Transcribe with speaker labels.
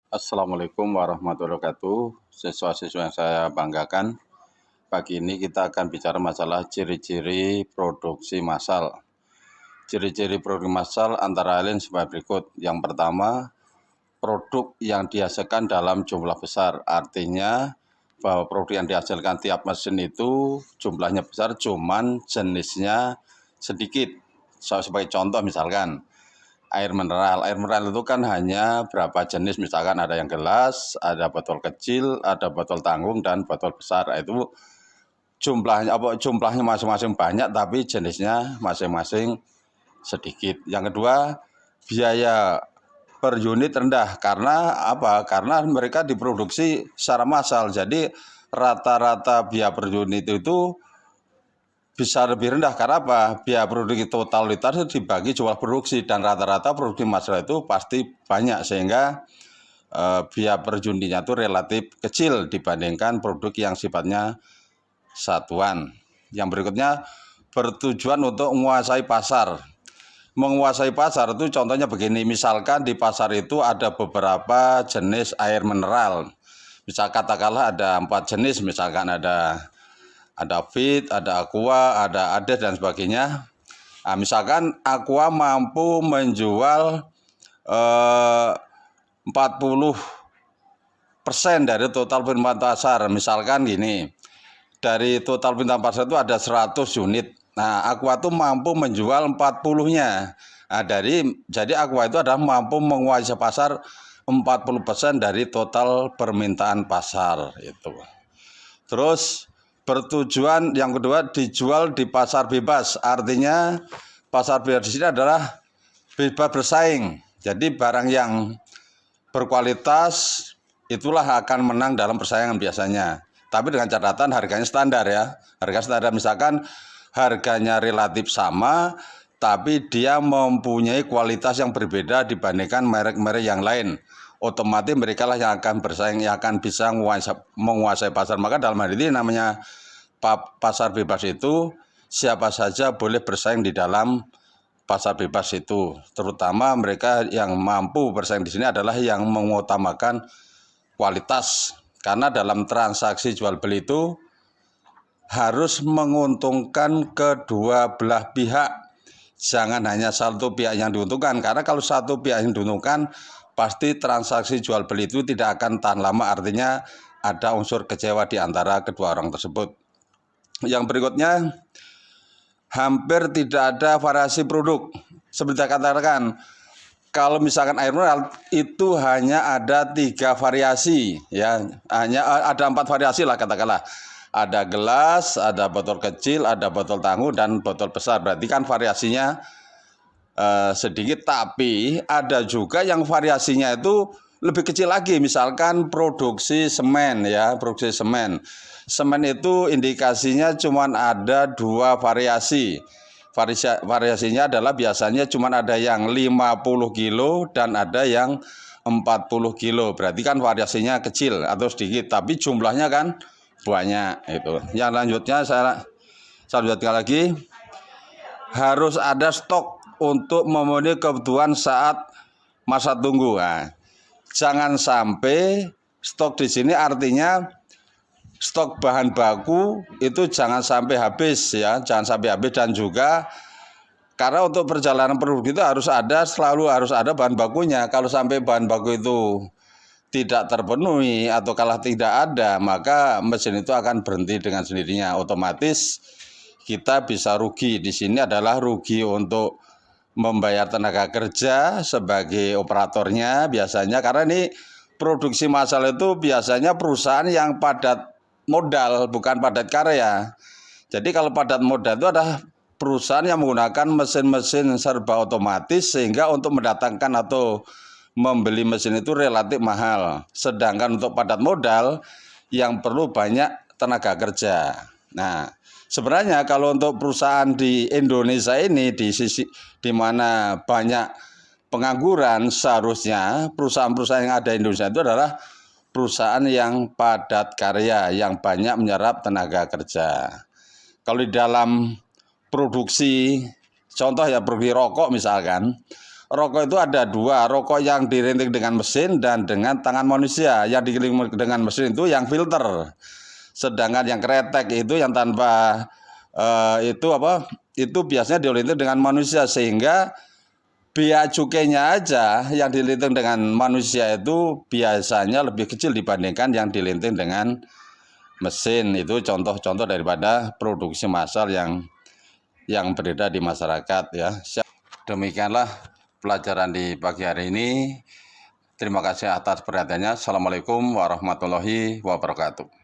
Speaker 1: Assalamualaikum warahmatullahi wabarakatuh. Siswa-siswa yang saya banggakan, pagi ini kita akan bicara masalah ciri-ciri produksi massal. Ciri-ciri produksi massal antara lain sebagai berikut. Yang pertama, produk yang dihasilkan dalam jumlah besar. Artinya bahwa produk yang dihasilkan tiap mesin itu jumlahnya besar, cuman jenisnya sedikit. Sebagai contoh misalkan, air mineral. Air mineral itu kan hanya berapa jenis, misalkan ada yang gelas, ada botol kecil, ada botol tanggung, dan botol besar. Itu jumlahnya masing-masing banyak, tapi jenisnya masing-masing sedikit. Yang kedua, biaya per unit rendah. Karena apa? Karena mereka diproduksi secara massal. Jadi rata-rata biaya per unit itu bisa lebih rendah. Karena apa? Biaya produksi totalitas itu dibagi jumlah produksi, dan rata-rata produksi massal itu pasti banyak, sehingga biaya per unitnya itu relatif kecil dibandingkan produk yang sifatnya satuan. Yang berikutnya, bertujuan untuk menguasai pasar. Menguasai pasar itu contohnya begini, misalkan di pasar itu ada beberapa jenis air mineral. Misal katakanlah ada 4 jenis, misalkan ada Fit, ada Aqua, ada Ades, dan sebagainya. Nah, misalkan Aqua mampu menjual 40% dari total permintaan pasar. Misalkan gini, dari total permintaan pasar itu ada 100 unit. Nah, Aqua itu mampu menjual 40-nya. Nah, jadi Aqua itu adalah mampu menguasai pasar 40% dari total permintaan pasar itu. Terus bertujuan yang kedua, dijual di pasar bebas. Artinya pasar bebas di sini adalah bebas bersaing. Jadi barang yang berkualitas itulah akan menang dalam persaingan biasanya. Tapi dengan catatan harganya standar ya. Harga standar, misalkan harganya relatif sama, tapi dia mempunyai kualitas yang berbeda dibandingkan merek-merek yang lain. Otomatis mereka lah yang akan bersaing, yang akan bisa menguasai pasar. Maka dalam hal ini namanya pasar bebas itu siapa saja boleh bersaing di dalam pasar bebas itu. Terutama mereka yang mampu bersaing di sini adalah yang mengutamakan kualitas. Karena dalam transaksi jual beli itu harus menguntungkan kedua belah pihak. Jangan hanya satu pihak yang diuntungkan. Karena kalau satu pihak yang diuntungkan, pasti transaksi jual beli itu tidak akan tahan lama. Artinya ada unsur kecewa di antara kedua orang tersebut. Yang berikutnya, hampir tidak ada variasi produk. Seperti saya katakan, kalau misalkan air mineral itu hanya ada 3 variasi, ya, hanya ada 4 variasi lah katakanlah. Ada gelas, ada botol kecil, ada botol tangguh, dan botol besar. Berarti kan variasinya sedikit, tapi ada juga yang variasinya itu lebih kecil lagi. Misalkan produksi semen ya, produksi semen. Semen itu indikasinya cuma ada 2 variasi. Variasinya adalah biasanya cuma ada yang 50 kilo dan ada yang 40 kilo. Berarti kan variasinya kecil atau sedikit, tapi jumlahnya kan banyak itu. Yang lanjutnya saya lanjutkan lagi, harus ada stok untuk memenuhi kebutuhan saat masa tunggu. Nah, jangan sampai stok di sini artinya stok bahan baku itu jangan sampai habis ya, jangan sampai habis. Dan juga karena untuk perjalanan produk itu selalu harus ada bahan bakunya. Kalau sampai bahan baku itu tidak terpenuhi atau kalau tidak ada, maka mesin itu akan berhenti dengan sendirinya. Otomatis kita bisa rugi. Di sini adalah rugi untuk membayar tenaga kerja sebagai operatornya biasanya, karena ini produksi massal itu biasanya perusahaan yang padat modal, bukan padat karya. Jadi kalau padat modal itu adalah perusahaan yang menggunakan mesin-mesin serba otomatis, sehingga untuk mendatangkan atau membeli mesin itu relatif mahal. Sedangkan untuk padat modal yang perlu banyak tenaga kerja. Nah, sebenarnya kalau untuk perusahaan di Indonesia ini, di mana banyak pengangguran, seharusnya perusahaan-perusahaan yang ada di Indonesia itu adalah perusahaan yang padat karya, yang banyak menyerap tenaga kerja. Kalau di dalam produksi, contoh ya produksi rokok misalkan, rokok itu ada dua, rokok yang dirinting dengan mesin dan dengan tangan manusia. Yang digiling dengan mesin itu yang filter, sedangkan yang kretek itu yang tanpa itu biasanya dilinting dengan manusia, sehingga biaya cukainya aja yang dilinting dengan manusia itu biasanya lebih kecil dibandingkan yang dilinting dengan mesin. Itu contoh-contoh daripada produksi massal yang beredar di masyarakat ya. Demikianlah pelajaran di pagi hari ini. Terima kasih atas perhatiannya. Assalamualaikum warahmatullahi wabarakatuh.